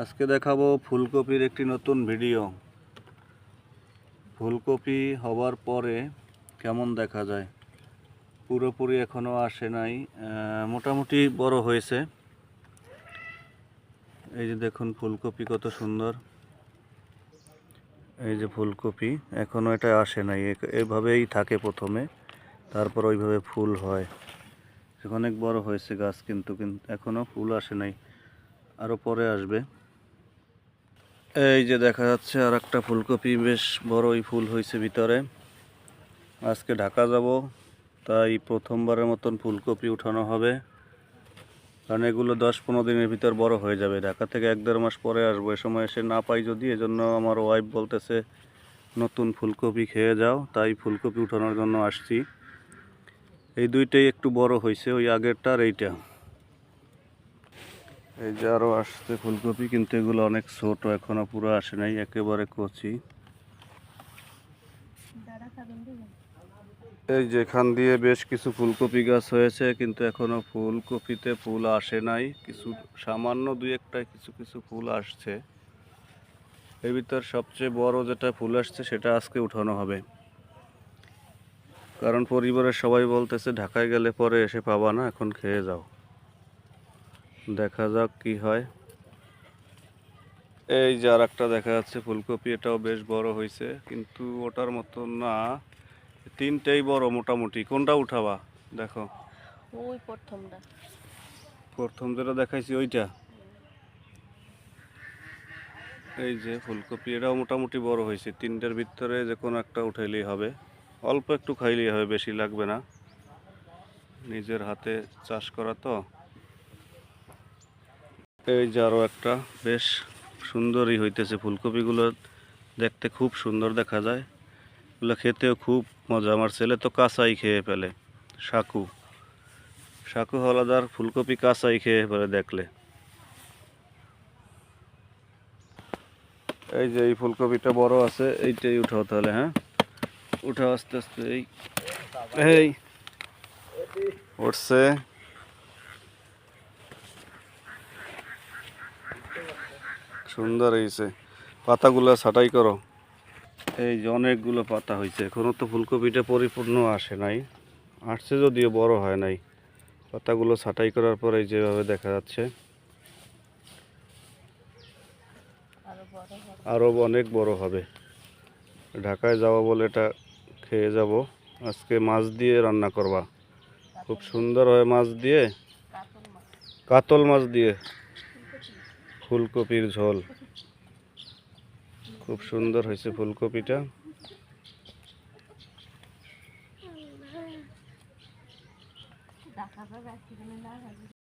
আজকে দেখাবো ফুলকপির একটি নতুন ভিডিও। ফুলকপি হবার পরে কেমন দেখা যায়, পুরোপুরি এখনো আসে নাই, মোটামুটি বড় হয়েছে। এই যে দেখুন ফুলকপি কত সুন্দর। এই যে ফুলকপি এখনো এটা আসে নাই, এভাবেই থাকে প্রথমে, তারপর ওইভাবে ফুল হয়। অনেক বড় হয়েছে গাছ, কিন্তু এখনো ফুল আসে নাই, আরো পরে আসবে। এই যে দেখা যাচ্ছে আর একটা ফুলকপি, বেশ বড়ই ফুল হয়েছে ভিতরে। আজকে ঢাকা যাব, তাই প্রথমবারের মতন ফুলকপি উঠানো হবে, কারণ এগুলো 10-15 দিনের ভিতর বড় হয়ে যাবে। ঢাকা থেকে 1-1.5 মাস পরে আসবো, এ সময় এসে না পাই যদি, এজন্য আমার ওয়াইফ বলতেছে নতুন ফুলকপি খেয়ে যাও, তাই ফুলকপি উঠানোর জন্য আসছি। এই দুইটাই একটু বড় হয়েছে, ওই আগেরটা আর এইটা। এই যে আরও আসছে ফুলকপি, কিন্তু এগুলো অনেক ছোট, এখনো পুরো আসে নাই, একেবারে কচি। এই যে এখান দিয়ে বেশ কিছু ফুলকপি গাছ হয়েছে, কিন্তু এখনো ফুলকপিতে ফুল আসে নাই। কিছু সামান্য দুই একটা কিছু কিছু ফুল আসছে। এর ভিতর সবচেয়ে বড় যেটা ফুল আসছে সেটা আজকে উঠানো হবে, কারণ পরিবারের সবাই বলতেছে ঢাকায় গেলে পরে এসে পাবা না, এখন খেয়ে যাও। দেখা যাক কি হয়। এই যে আর একটা দেখা যাচ্ছে ফুলকপি, এটাও বেশ বড় হয়েছে, কিন্তু ওটার মতো না। তিনটেই বড় মোটামুটি। কোনটা উঠাবা দেখো? ওই প্রথমটা, প্রথম যেটা দেখাইছি ওইটা। এই যে ফুলকপি, এটাও মোটামুটি বড় হয়েছে। তিনটার ভিতরে যে কোনো একটা উঠাইলেই হবে, অল্প একটু খাইলেই হবে, বেশি লাগবে না, নিজের হাতে চাষ করা তো। এই যে আরও একটা, বেশ সুন্দরই হইতেছে ফুলকপিগুলো, দেখতে খুব সুন্দর দেখা যায়, এগুলো খেতেও খুব মজা। আমার ছেলে তো কাঁচাই খেয়ে ফেলে, সাকু সাকু হলাদার ফুলকপি কাঁচাই খেয়ে ফেলে দেখলে। এই যে এই ফুলকপিটা বড় আছে, এইটাই উঠাও তাহলে। হ্যাঁ, উঠাও আস্তে আস্তে। এই উঠছে, সুন্দর হয়েছে। পাতাগুলো ছাঁটাই করো। এই যে অনেকগুলো পাতা হয়েছে, এখনো তো ফুলকপিটা পরিপূর্ণ আসে নাই, আসছে যদিও বড় হয় নাই। পাতাগুলো ছাঁটাই করার পরে যেভাবে দেখা যাচ্ছে, আরও অনেক বড় হবে। ঢাকায় যাবো বলে এটা খেয়ে যাব। আজকে মাছ দিয়ে রান্না করবা, খুব সুন্দর হয় মাছ দিয়ে, কাতল মাছ দিয়ে ফুলকপির ঝোল। খুব সুন্দর হয়েছে ফুলকপিটা।